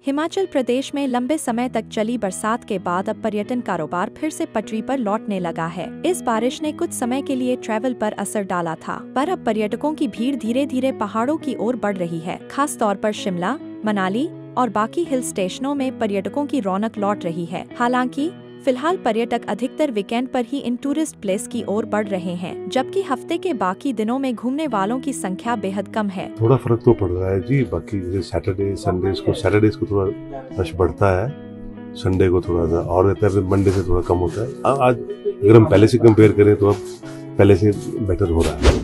हिमाचल प्रदेश में लंबे समय तक चली बरसात के बाद अब पर्यटन कारोबार फिर से पटरी पर लौटने लगा है। इस बारिश ने कुछ समय के लिए ट्रैवल पर असर डाला था, पर अब पर्यटकों की भीड़ धीरे धीरे पहाड़ों की ओर बढ़ रही है। खास तौर पर शिमला, मनाली और बाकी हिल स्टेशनों में पर्यटकों की रौनक लौट रही है। हालांकि फिलहाल पर्यटक अधिकतर वीकेंड पर ही इन टूरिस्ट प्लेस की ओर बढ़ रहे हैं, जबकि हफ्ते के बाकी दिनों में घूमने वालों की संख्या बेहद कम है। थोड़ा फर्क तो पड़ रहा है जी। बाकी जैसे सैटरडेज को थोड़ा रश बढ़ता है, संडे को थोड़ा सा और रहता है, फिर मंडे से थोड़ा कम होता है। आज अगर हम पहले से कंपेयर करें तो अब पहले से बेटर हो रहा है।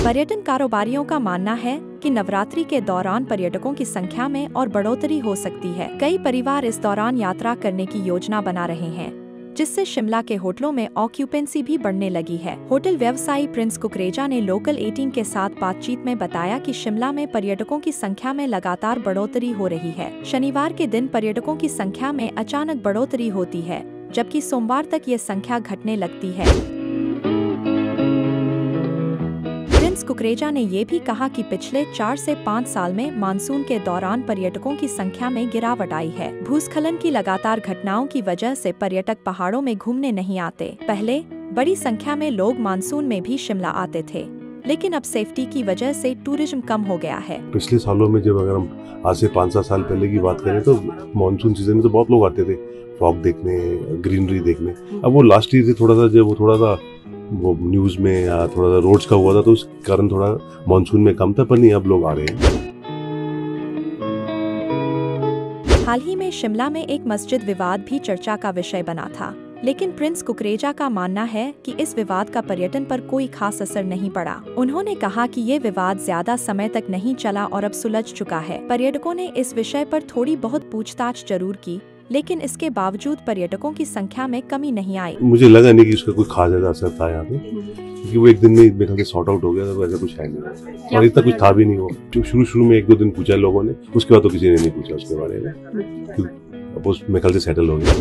पर्यटन कारोबारियों का मानना है कि नवरात्रि के दौरान पर्यटकों की संख्या में और बढ़ोतरी हो सकती है। कई परिवार इस दौरान यात्रा करने की योजना बना रहे हैं, जिससे शिमला के होटलों में ऑक्यूपेंसी भी बढ़ने लगी है। होटल व्यवसायी प्रिंस कुकरेजा ने लोकल 18 के साथ बातचीत में बताया कि शिमला में पर्यटकों की संख्या में लगातार बढ़ोतरी हो रही है। शनिवार के दिन पर्यटकों की संख्या में अचानक बढ़ोतरी होती है, जबकि सोमवार तक ये संख्या घटने लगती है। प्रिंस कुकरेजा ने ये भी कहा कि पिछले 4 से 5 साल में मानसून के दौरान पर्यटकों की संख्या में गिरावट आई है। भूस्खलन की लगातार घटनाओं की वजह से पर्यटक पहाड़ों में घूमने नहीं आते। पहले बड़ी संख्या में लोग मानसून में भी शिमला आते थे, लेकिन अब सेफ्टी की वजह से टूरिज्म कम हो गया है। पिछले सालों में जब अगर हम आज से 5-7 साल पहले की बात करें तो मानसून सीजन में तो बहुत लोग आते थे फॉग देखने, ग्रीनरी देखने। अब वो लास्ट ईयर से थोड़ा सा वो न्यूज में या थोड़ा सा रोड्स का हुआ था, तो उस कारण थोड़ा मानसून में कम था, पर नहीं अब लोग आ रहे हैं। हाल ही में शिमला में एक मस्जिद विवाद भी चर्चा का विषय बना था, लेकिन प्रिंस कुकरेजा का मानना है कि इस विवाद का पर्यटन पर कोई खास असर नहीं पड़ा। उन्होंने कहा कि ये विवाद ज्यादा समय तक नहीं चला और अब सुलझ चुका है। पर्यटकों ने इस विषय पर थोड़ी बहुत पूछताछ जरूर की, लेकिन इसके बावजूद पर्यटकों की संख्या में कमी नहीं आई। मुझे लगा नहीं कि उसका कोई खास ज्यादा असर था यहाँ पे, क्योंकि वो एक दिन में मेरे ख्याल से सॉर्ट आउट हो गया था। वैसा कुछ है नहीं और इतना कुछ था भी नहीं। वो शुरू में 1-2 दिन पूछा लोगों ने, उसके बाद तो किसी ने नहीं पूछा उसके बारे में। अब वो मेरे ख्याल से सेटल हो गया।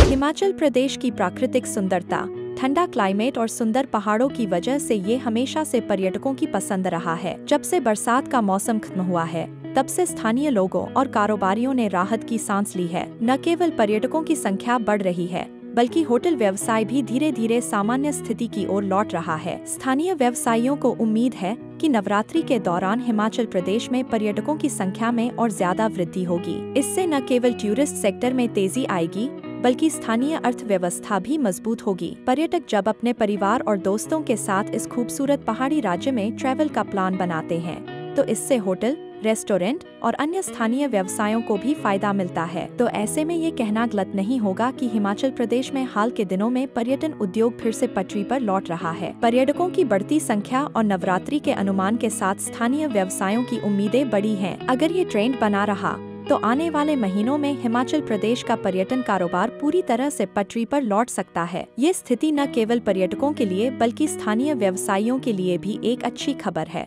हिमाचल प्रदेश की प्राकृतिक सुंदरता, ठंडा क्लाइमेट और सुंदर पहाड़ों की वजह से ये हमेशा से पर्यटकों की पसंद रहा है। जब से बरसात का मौसम खत्म हुआ है, तब से स्थानीय लोगों और कारोबारियों ने राहत की सांस ली है। न केवल पर्यटकों की संख्या बढ़ रही है, बल्कि होटल व्यवसाय भी धीरे धीरे सामान्य स्थिति की ओर लौट रहा है। स्थानीय व्यवसायियों को उम्मीद है कि नवरात्रि के दौरान हिमाचल प्रदेश में पर्यटकों की संख्या में और ज्यादा वृद्धि होगी। इससे न केवल टूरिस्ट सेक्टर में तेजी आएगी, बल्कि स्थानीय अर्थव्यवस्था भी मजबूत होगी। पर्यटक जब अपने परिवार और दोस्तों के साथ इस खूबसूरत पहाड़ी राज्य में ट्रैवल का प्लान बनाते हैं, तो इससे होटल, रेस्टोरेंट और अन्य स्थानीय व्यवसायों को भी फायदा मिलता है। तो ऐसे में ये कहना गलत नहीं होगा कि हिमाचल प्रदेश में हाल के दिनों में पर्यटन उद्योग फिर से पटरी पर लौट रहा है। पर्यटकों की बढ़ती संख्या और नवरात्रि के अनुमान के साथ स्थानीय व्यवसायों की उम्मीदें बड़ी हैं। अगर ये ट्रेंड बना रहा तो आने वाले महीनों में हिमाचल प्रदेश का पर्यटन कारोबार पूरी तरह से पटरी पर लौट सकता है। ये स्थिति न केवल पर्यटकों के लिए बल्कि स्थानीय व्यवसायियों के लिए भी एक अच्छी खबर है।